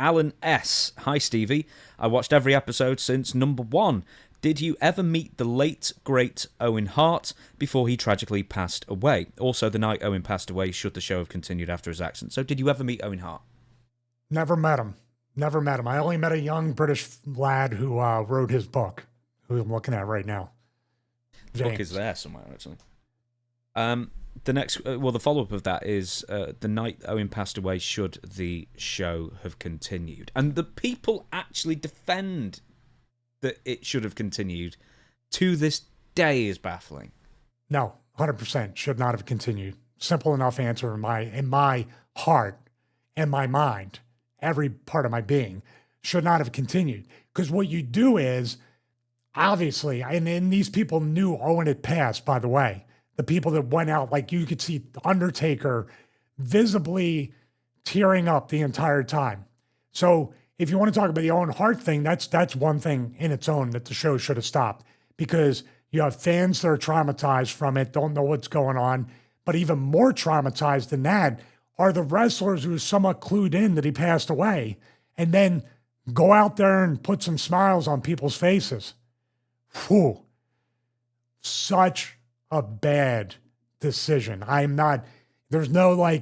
Alan S. Hi, Stevie. I watched every episode since number 1. Did you ever meet the late, great Owen Hart before he tragically passed away? Also, the night Owen passed away, should the show have continued after his accident? So, did you ever meet Owen Hart? Never met him. Never met him. I only met a young British lad who wrote his book, who I'm looking at right now. The book is there somewhere, actually. The next, the follow-up of that is the night Owen passed away, should the show have continued? And the people actually defend that it should have continued to this day is baffling. No, 100% should not have continued. Simple enough answer in my heart and my mind, every part of my being, should not have continued. Because what you do is, obviously, and these people knew Owen had passed, by the way. The people that went out, like you could see Undertaker visibly tearing up the entire time. So if you want to talk about the Owen Hart thing, that's one thing in its own that the show should have stopped, because you have fans that are traumatized from it, don't know what's going on. But even more traumatized than that are the wrestlers who are somewhat clued in that he passed away and then go out there and put some smiles on people's faces. Whew. Such a bad decision. There's no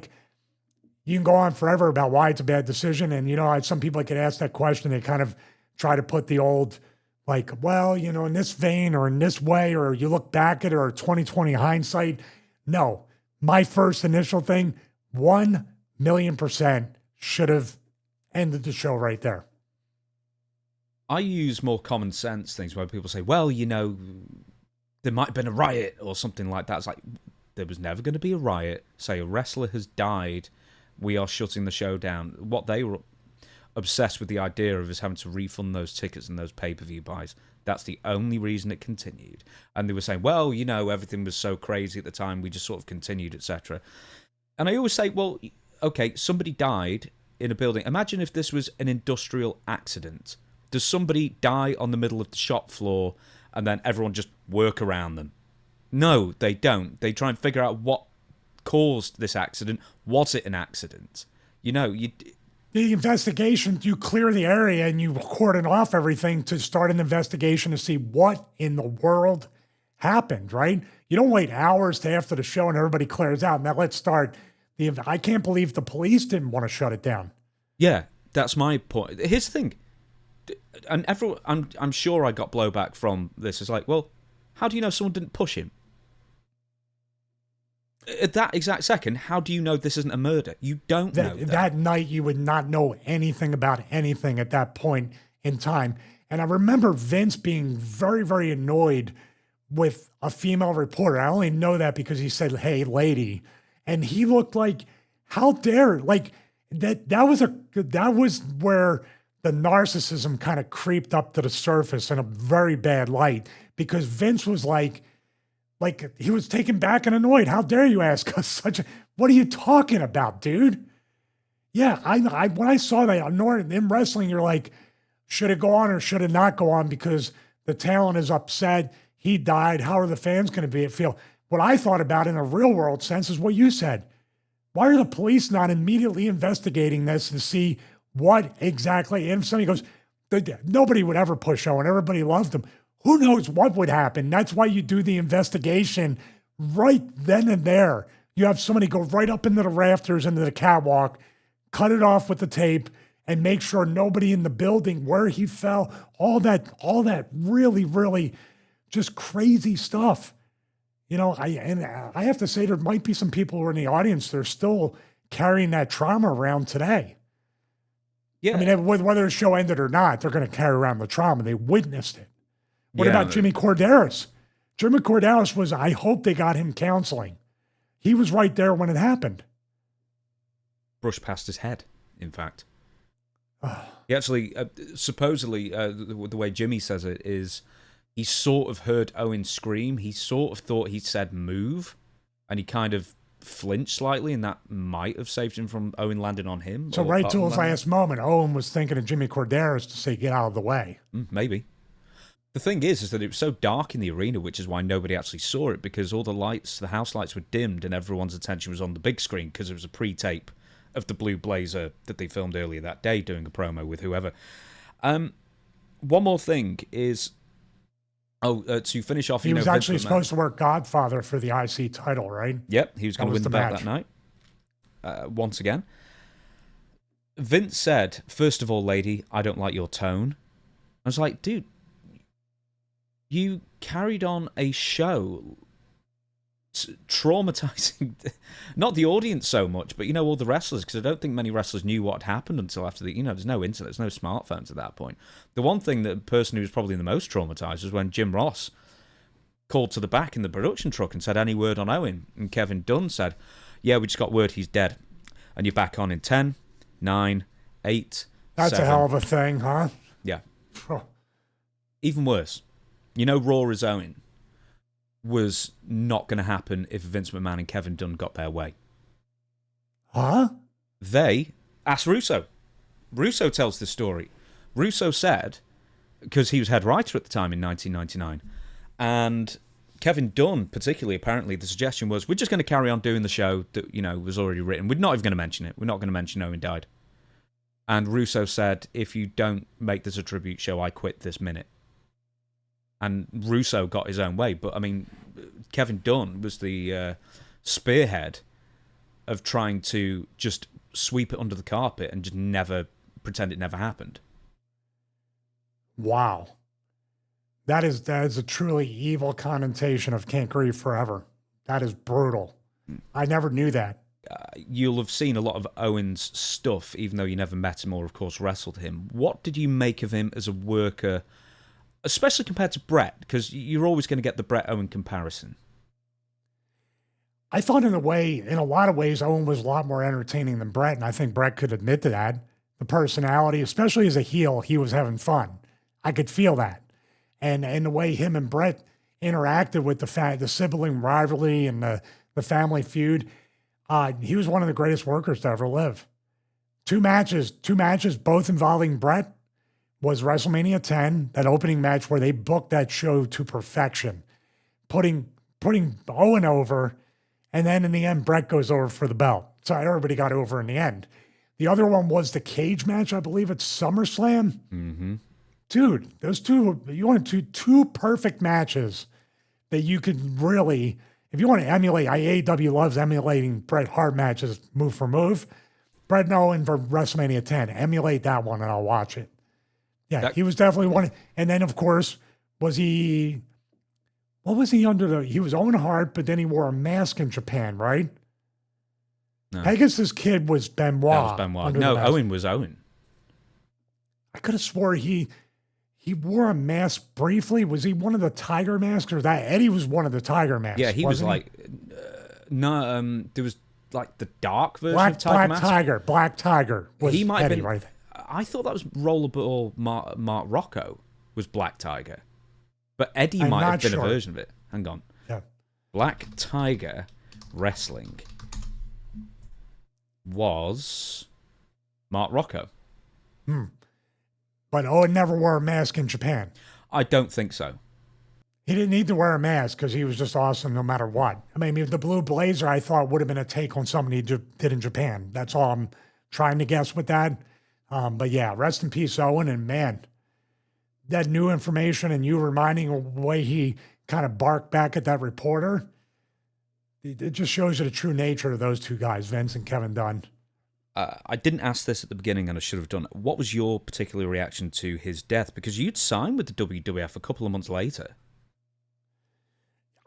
you can go on forever about why it's a bad decision. And, some people that could ask that question, they kind of try to put the old, in this vein or in this way, or you look back at it or 2020 hindsight. No, my first initial thing, 1,000,000% should have ended the show right there. I use more common sense things where people say, there might have been a riot or something like that. It's like, there was never going to be a riot. Say a wrestler has died, we are shutting the show down. What they were obsessed with the idea of is having to refund those tickets and those pay-per-view buys. That's the only reason it continued. And they were saying, everything was so crazy at the time, we just sort of continued, etc. And I always say, well, okay, somebody died in a building. Imagine if this was an industrial accident. Does somebody die on the middle of the shop floor and then everyone just work around them? No, they don't. They try and figure out what caused this accident. Was it an accident? The investigation, you clear the area and you cordon off everything to start an investigation to see what in the world happened, right? You don't wait hours to after the show and everybody clears out. Now let's start. I can't believe the police didn't want to shut it down. Yeah, that's my point. Here's the thing. And everyone, I'm sure I got blowback from this. It's like, well, how do you know someone didn't push him? At that exact second, how do you know this isn't a murder? You don't know that. That night, you would not know anything about anything at that point in time. And I remember Vince being very, very annoyed with a female reporter. I only know that because he said, "Hey, lady," and he looked like, "How dare!" That was where the narcissism kind of creeped up to the surface in a very bad light, because Vince was like he was taken back and annoyed. How dare you ask us what are you talking about, dude? Yeah, I when I saw that in wrestling, you're like, should it go on or should it not go on? Because the talent is upset. He died. How are the fans going to feel? What I thought about in a real world sense is what you said. Why are the police not immediately investigating this to see what exactly? And if somebody goes, nobody would ever push Owen. Everybody loved him. Who knows what would happen? That's why you do the investigation right then and there. You have somebody go right up into the rafters, into the catwalk, cut it off with the tape, and make sure nobody in the building where he fell, all that really, really just crazy stuff. I have to say there might be some people who are in the audience that are still carrying that trauma around today. Yeah. I mean, whether the show ended or not, they're going to carry around the trauma. They witnessed it. What about Jimmy Corderas? Jimmy Corderas I hope they got him counseling. He was right there when it happened. Brushed past his head, in fact. He actually, supposedly, the way Jimmy says it is, he sort of heard Owen scream. He sort of thought he said move, and he kind of flinched slightly, and that might have saved him from Owen landing on him. So right to his last moment, Owen was thinking of Jimmy Corderas to say, get out of the way. Maybe. The thing is that it was so dark in the arena, which is why nobody actually saw it, because all the lights, the house lights were dimmed, and everyone's attention was on the big screen because it was a pre-tape of the blue blazer that they filmed earlier that day doing a promo with whoever. One more thing is, to finish off, he was actually supposed to work Godfather for the IC title, right? Yep, he was going to win the belt that night. Once again, Vince said, "First of all, lady, I don't like your tone." I was like, dude, you carried on a show traumatizing not the audience so much, but all the wrestlers, because I don't think many wrestlers knew what had happened until after there's no internet, there's no smartphones at that point. The one thing that the person who was probably the most traumatized was when Jim Ross called to the back in the production truck and said, "Any word on Owen?" And Kevin Dunn said, "Yeah, we just got word he's dead, and you're back on in 10, 9, 8, That's 7. a hell of a thing, huh? Yeah. Even worse, Raw is Owen was not going to happen if Vince McMahon and Kevin Dunn got their way. Huh? They asked Russo. Russo tells this story. Russo said, because he was head writer at the time in 1999, and Kevin Dunn particularly, apparently, the suggestion was, we're just going to carry on doing the show that, was already written. We're not even going to mention it. We're not going to mention Owen died. And Russo said, if you don't make this a tribute show, I quit this minute. And Russo got his own way. But, I mean, Kevin Dunn was the spearhead of trying to just sweep it under the carpet and just never pretend it never happened. Wow. That is a truly evil connotation of Can't Grieve Forever. That is brutal. I never knew that. You'll have seen a lot of Owen's stuff, even though you never met him or, of course, wrestled him. What did you make of him as a worker, especially compared to Bret? Because you're always going to get the Bret-Owen comparison. I thought in a lot of ways, Owen was a lot more entertaining than Bret, and I think Bret could admit to that. The personality, especially as a heel, he was having fun. I could feel that. And the way him and Bret interacted with the sibling rivalry and the family feud, he was one of the greatest workers to ever live. Two matches, both involving Bret, was WrestleMania 10, that opening match where they booked that show to perfection, putting Owen over, and then in the end, Bret goes over for the belt. So everybody got over in the end. The other one was the cage match, I believe it's SummerSlam. Mm-hmm. Dude, those two, you want two perfect matches that you could really, if you want to emulate, AEW loves emulating Bret Hart matches move for move. Bret and Owen for WrestleMania 10, emulate that one and I'll watch it. Yeah, he was definitely one. And then, of course, what was he under he was Owen Hart, but then he wore a mask in Japan, right? No. Pegasus Kid was Benoit. That was Benoit. No, Owen was Owen. I could have swore he wore a mask briefly. Was he one of the Tiger masks, or that Eddie was one of the Tiger masks? Yeah, he was like, there was like the dark version of Tiger Mask. Black Tiger was he might Eddie, have been, right? I thought that was Rollerball Mark Rocco was Black Tiger. But Eddie might have been a version of it. Hang on. Yeah. Black Tiger Wrestling was Mark Rocco. But Owen never wore a mask in Japan. I don't think so. He didn't need to wear a mask because he was just awesome no matter what. I mean, the Blue Blazer, I thought, would have been a take on something he did in Japan. That's all I'm trying to guess with that. But yeah, rest in peace, Owen. And man, that new information and you reminding the way he kind of barked back at that reporter, it just shows you the true nature of those two guys, Vince and Kevin Dunn. I didn't ask this at the beginning, and I should have done. What was your particular reaction to his death? Because you'd signed with the WWF a couple of months later.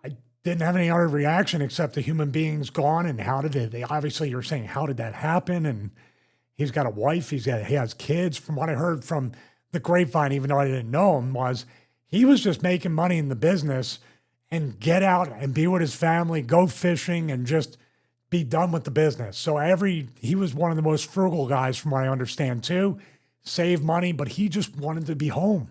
I didn't have any other reaction except the human being's gone, and how did it? Obviously, you're saying, how did that happen? And he's got a wife, he has kids. From what I heard from the grapevine, even though I didn't know him, was he was just making money in the business and get out and be with his family, go fishing, and just be done with the business. So he was one of the most frugal guys from what I understand too, save money, but he just wanted to be home.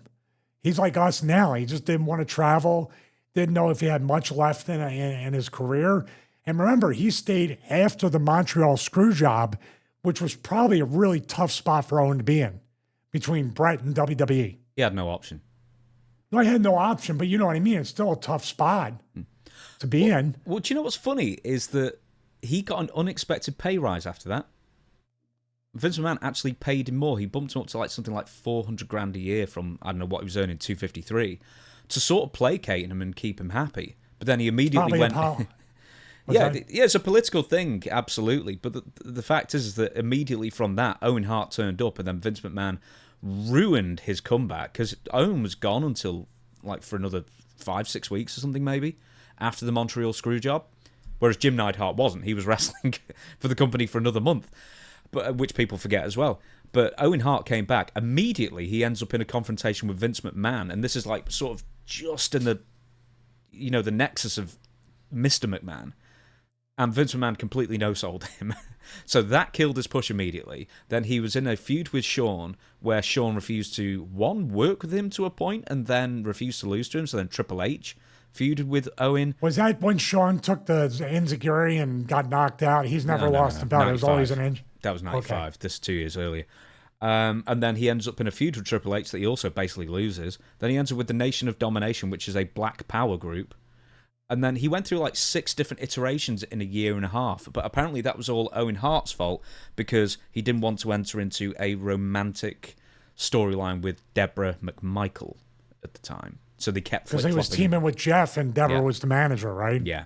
He's like us now. He just didn't want to travel, didn't know if he had much left in his career. And remember, he stayed after the Montreal screw job, which was probably a really tough spot for Owen to be in between Bret and WWE. He had no option. No, he had no option, but you know what I mean? It's still a tough spot to be in. Well, do you know what's funny is that he got an unexpected pay rise after that. Vince McMahon actually paid him more. He bumped him up to like something like $400,000 a year from, I don't know what he was earning, 253, to sort of placate him and keep him happy. But then he immediately went. Yeah, it's a political thing, absolutely. But the fact is that immediately from that, Owen Hart turned up, and then Vince McMahon ruined his comeback because Owen was gone until like for another 5-6 weeks or something maybe after the Montreal Screwjob, whereas Jim Neidhart wasn't. He was wrestling for the company for another month, but which people forget as well. But Owen Hart came back immediately. He ends up in a confrontation with Vince McMahon, and this is like sort of just in the the nexus of Mr. McMahon. And Vince McMahon completely no-sold him. So that killed his push immediately. Then he was in a feud with Shawn, where Shawn refused to, one, work with him to a point, and then refused to lose to him. So then Triple H feuded with Owen. Was that when Shawn took the enziguri and got knocked out? He's never lost a belt. It was always an inch. That was 95. Okay. This is 2 years earlier. And then he ends up in a feud with Triple H that he also basically loses. Then he ends up with the Nation of Domination, which is a black power group. And then he went through like 6 different iterations in a year and a half. But apparently that was all Owen Hart's fault because he didn't want to enter into a romantic storyline with Deborah McMichael at the time. So they kept because he was teaming with Jeff and Deborah was the manager, right? Yeah,